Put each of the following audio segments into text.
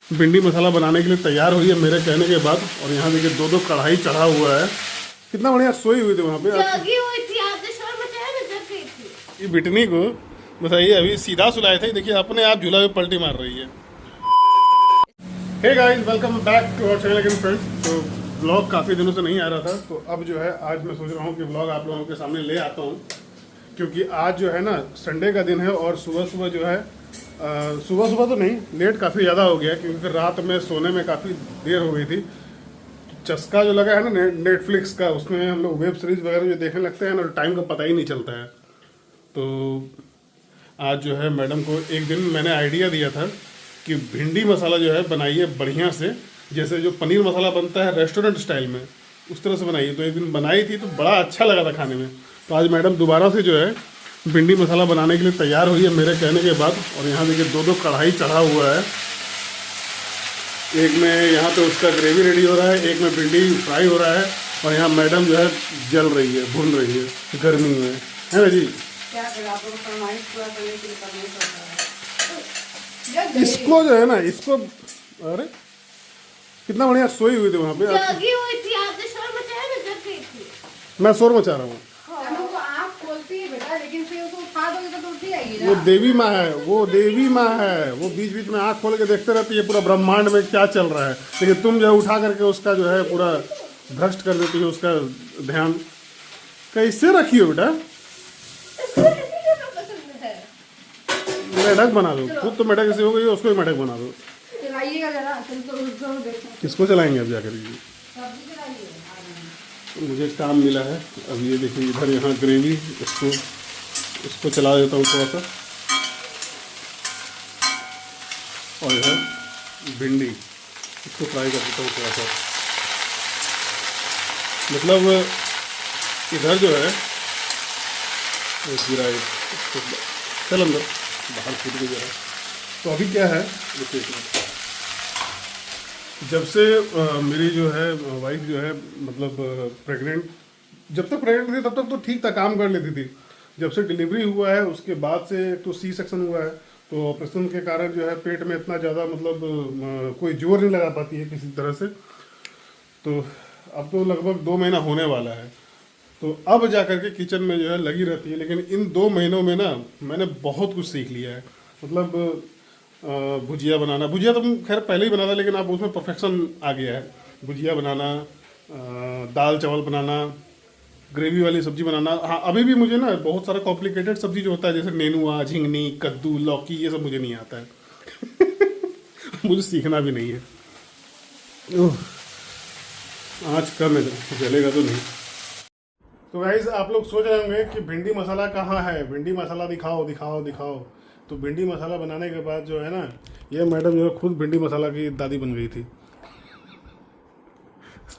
भिंडी मसाला बनाने के लिए तैयार हुई है मेरे कहने के बाद। और यहाँ देखिए दो दो कढ़ाई चढ़ा हुआ है। कितना बढ़िया सोई हुई थी वहाँ पे। जागी हुई थी, आपने शोर मचाया ना, जग गई थी। ये बिटनी को बताइए, अभी सीधा सुलाए थे, देखिए अपने आप झूला में पलटी मार रही है। Hey guys, welcome back to our channel again friends. तो ब्लॉग काफ़ी दिनों से नहीं आ रहा था, तो अब जो है आज मैं सोच रहा हूँ कि ब्लॉग आप लोगों के सामने ले आता हूँ, क्योंकि आज जो है ना संडे का दिन है। और सुबह सुबह जो है सुबह सुबह तो नहीं, लेट काफ़ी ज़्यादा हो गया, क्योंकि फिर रात में सोने में काफ़ी देर हो गई थी। चस्का जो लगा है ना नेटफ्लिक्स का, उसमें हम लोग वेब सीरीज़ वगैरह जो देखने लगते हैं ना, टाइम का पता ही नहीं चलता है। तो आज जो है मैडम को एक दिन मैंने आइडिया दिया था कि भिंडी मसाला जो है बनाइए बढ़िया से, जैसे जो पनीर मसाला बनता है रेस्टोरेंट स्टाइल में, उस तरह से बनाइए। तो एक दिन बनाई थी तो बड़ा अच्छा लगा था खाने में। तो आज मैडम दोबारा से जो है भिंडी मसाला बनाने के लिए तैयार हुई है मेरे कहने के बाद। और यहाँ देखिए दो दो कढ़ाई चढ़ा हुआ है। एक में यहाँ पे उसका ग्रेवी रेडी हो रहा है, एक में भिंडी फ्राई हो रहा है, और यहाँ मैडम जो है जल रही है, भून रही है गर्मी में, है ना जी। क्या करें, आप लोग फरमाइश पूरा करने के लिए करना ही पड़ता है। इसको जो है ना, इसको अरे कितना बढ़िया सोई हुई थी वहाँ पे। जागी हुई थी, आपने शोर मचाया ना, जग गई थी। मैं शोर मचा रहा हूँ। वो आँख खोलती है बेटा, लेकिन फिर उसको उठा दोगे तो उठ ही आएगी ना। वो देवी माँ है, वो देवी माँ है। वो बीच बीच में आँख खोल के देखते रहती है पूरा ब्रह्मांड में क्या चल रहा है, लेकिन तुम जो है उठा करके उसका जो है पूरा भ्रष्ट कर देती है उसका ध्यान। कैसे रखी हो बेटा? मेढक बना दो, खुद तो मेढक ऐसे हो गई, उसको भी मेढक बना दो। चलाइएगा जरा, तो देखो। किसको चलाएंगे अब जाकर के? सब्जी चलाइए। तो मुझे काम मिला है अब, ये देखिए इधर यहाँ ग्रेवी, इसको चला देता हूँ थोड़ा सा। और इधर भिंडी, इसको फ्राई कर देता हूँ थोड़ा सा। मतलब इधर जो है जीरा, चल अंदर बाहर फूट के जरा। तो अभी क्या है देखिए, जब से मेरी जो है वाइफ जो है मतलब प्रेग्नेंट, जब तक प्रेग्नेंट थी तब तक तो ठीक था, काम कर लेती थी। जब से डिलीवरी हुआ है उसके बाद से तो सी सेक्शन हुआ है, तो ऑपरेशन के कारण जो है पेट में इतना ज़्यादा मतलब कोई जोर नहीं लगा पाती है किसी तरह से। तो अब तो लगभग 2 महीना होने वाला है, तो अब जा कर के किचन में जो है लगी रहती है। लेकिन इन 2 महीनों में ना मैंने बहुत कुछ सीख लिया है। मतलब भुजिया बनाना, भुजिया तो खैर पहले ही बना था, लेकिन अब उसमें परफेक्शन आ गया है। भुजिया बनाना, दाल चावल बनाना, ग्रेवी वाली सब्जी बनाना। हाँ, अभी भी मुझे ना बहुत सारा कॉम्प्लिकेटेड सब्जी जो होता है, जैसे नेनुआ, झिंगनी, कद्दू, लौकी, ये सब मुझे नहीं आता है। मुझे सीखना भी नहीं है। आज कम है, जलेगा तो नहीं। तो गाइस, आप लोग सोच रहे होंगे कि भिंडी मसाला कहाँ है, भिंडी मसाला दिखाओ दिखाओ दिखाओ। तो भिंडी मसाला बनाने के बाद जो है ना, ये मैडम जो है खुद भिंडी मसाला की दादी बन गई थी।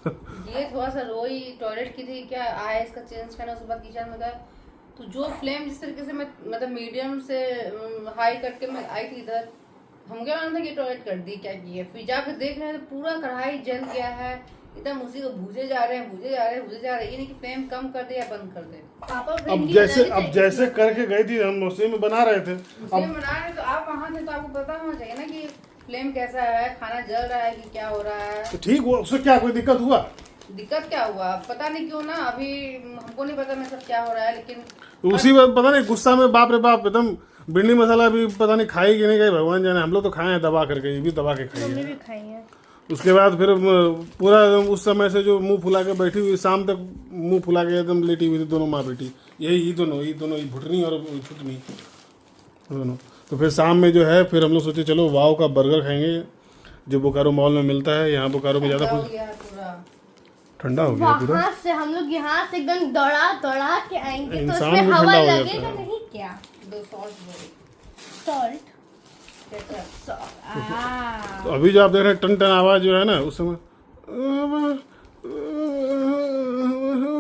ये थोड़ा सा रोई टॉयलेट की थी, क्या आया इसका चेंज करना, उसके बाद किचन में गए तो जो फ्लेम जिस तरीके से मैं मतलब मीडियम से हाई करके मैं आई थी इधर, हम क्या मानते कि टॉयलेट कर दी, क्या की है। फिर जाकर देख रहे हैं तो पूरा कढ़ाई जल गया है, एकदम उसी को भूजे जा रहे हैं, ये नहीं कि फ्लेम कम कर दे या बंद कर दे। अब जैसे करके गई थी, हम उसी में बना रहे थे। अब बना रहे तो आप वहाँ थे, तो आपको पता होना चाहिए ना कि फ्लेम कैसा है, खाना जल रहा है कि क्या हो रहा है। तो ठीक हुआ, उससे क्या कोई दिक्कत हुआ? दिक्कत क्या हुआ पता नहीं क्यों ना, अभी हमको नहीं पता मैं सब क्या हो रहा है, लेकिन तो उसी में पता नहीं गुस्सा में बाप रे बाप एकदम भिंडी मसाला भी पता नहीं खाई कि नहीं खाई, भगवान जाने। हम लोग तो खाए हैं दबा करके, ये भी दबा के खाई है। उसके बाद फिर पूरा उस समय से जो मुंह फुला के बैठी हुई, शाम तक मुंह फुला के एकदम लेटी हुई थी दोनों माँ बेटी, यही दोनों भुटनी और छुटनी दोनों। तो फिर शाम में जो है फिर हम लोग सोचे चलो वाव का बर्गर खाएंगे, जो बोकारो मॉल में मिलता है। यहाँ बोकारो में ज़्यादा कुछ ठंडा हो गया पूरा। वहाँ से हम लोग यहाँ से एकदम दौड़ा के आएंगे तो इंसान उसमें भी हवा ठंडा हो लगेगा जाता है। नहीं क्या? 2 सॉल्ट। तो अभी जो आप देख रहे हैं टन टन आवाज जो है ना, उस समय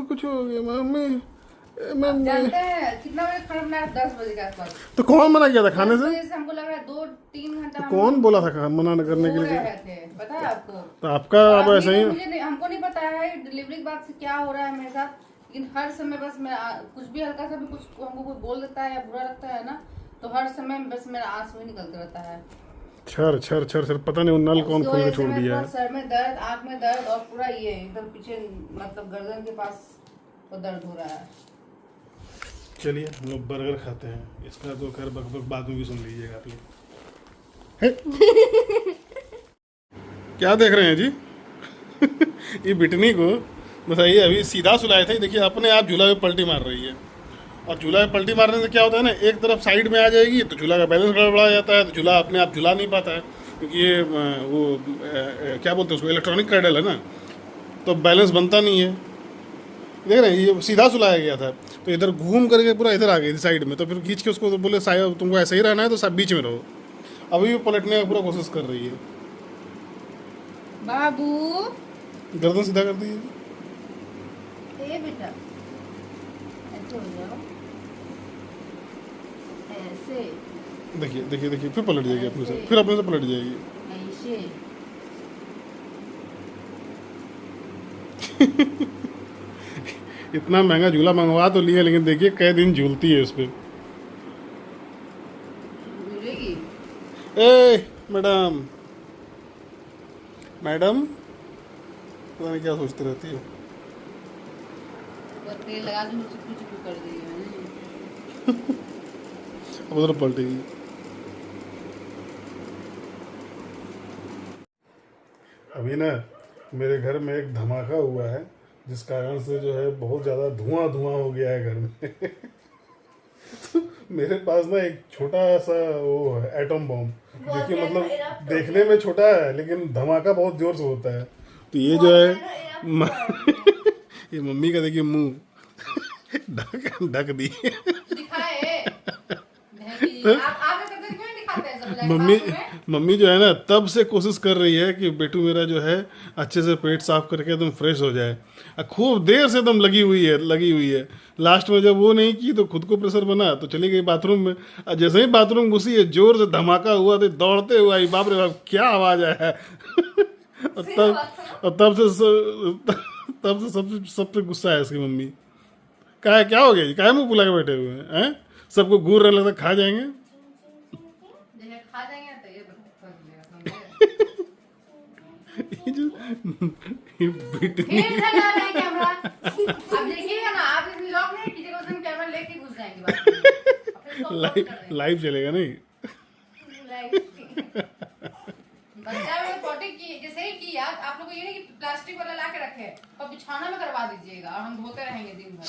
कुछ हो गया मम्मी। जानते हैं कितना बजे खाना बनाया? 10 बजे के आसपास। तो कौन मना किया था खाने से? हमको लग रहा है 2-3 घंटा। तो कौन बोला था मना करने के लिए? पता है आपको? तो आपका अब ऐसा ही हमको नहीं पता है डिलीवरी के बाद से क्या हो रहा है मेरे साथ, लेकिन हर समय बस मैं कुछ भी हल्का सा भी कुछ हमको कोई बोल देता है या बुरा लगता है ना, तो हर समय बस मेरा आंसू ही निकलता रहता है। छर छर छर छर, पता नहीं वो नल कौन उसकी खोल के वजह से छोड़ मेरे दिया पूरा है। सर में दर्द, आँख में दर्द और पूरा ये इधर पीछे मतलब गर्दन के पास तो दर्द हो रहा है। चलिए हम लोग बर्गर खाते हैं, इसका तो खैर बक बक बाद में भी सुन लीजिएगा आप लोग। हे? क्या देख रहे हैं जी? ये बिटनी को बताइए, अभी सीधा सुलाए थे, देखिए अपने आप झूला में पलटी मार रही है। और झूला में पलटी मारने से क्या होता है ना, एक तरफ साइड में आ जाएगी तो झूला का बैलेंस गड़बड़ा जाता है, तो झूला अपने आप झूला नहीं पाता है, क्योंकि ये क्या बोलते हैं उसको, इलेक्ट्रॉनिक क्रेडल है ना, तो बैलेंस बनता नहीं है। देख रहे हैं, ये सीधा सुलाया गया था तो इधर घूम करके पूरा इधर आ गई थी साइड में, तो फिर खींच के उसको तो बोले साहब तुमको ऐसे ही रहना है तो सब बीच में रहो। अभी भी पलटने का पूरा कोशिश कर रही है। बाबू गर्दन सीधा कर दीजिए। ए बेटा ऐसे हो जाओ, ऐसे देखिए देखिए देखिए, फिर पलट जाएगी अपने से, फिर अपने से पलट जाएगी। ऐसे। इतना महंगा झूला मंगवा तो लिया, लेकिन देखिए कई दिन झूलती है इस पे। झूलेगी। ए मैडम, मैडम पता नहीं क्या सोचती रहती है। और तेल लगा के मुझे चुपू चुपू कर दी मैंने। अब उधर पलटेगी। अभी ना मेरे घर में एक धमाका हुआ है, जिस कारण से जो है बहुत ज़्यादा धुआं धुआं हो गया है घर में। तो मेरे पास ना एक छोटा सा वो है एटम बॉम्ब, जो कि मतलब देखने में छोटा है लेकिन धमाका बहुत जोर से होता है। तो ये जो है ये मम्मी का देखिए मुंह ढक ढक दी। दिखाए आप आगे करते क्यों नहीं दिखाते हैं सब मम्मी मम्मी जो है ना तब से कोशिश कर रही है कि बेटू मेरा जो है अच्छे से पेट साफ करके एकदम फ्रेश हो जाए। खूब देर से एकदम लगी हुई है। लास्ट में जब वो नहीं की तो खुद को प्रेशर बना तो चली गई बाथरूम में। और जैसे ही बाथरूम घुसी है जोर से धमाका हुआ तो दौड़ते हुए आई, बाप रे बाप क्या आवाज है। और तब से सबसे गुस्सा है इसकी मम्मी। क्या हो गया जी, क्या मुंह फुला के बैठे हुए हैं? सबको घूर रहे लगता खा जाएंगे। खा जाएंगे तो ये कर लेगा ये जो बिटनी फिर लगा रहे हैं कैमरा। अब देखिएगा ना, आप इस व्लॉग में कीजिएगा उस दिन कैमरा लेके घुस जाएंगे बात में। लाइव चलेगा नहीं। बच्चा में पोटी की जैसे ही किया, आप लोग को ये नहीं कि प्लास्टिक वाला ला के रखे और बिछाना में करवा दीजिएगा और हम धोते रहेंगे दिन भर।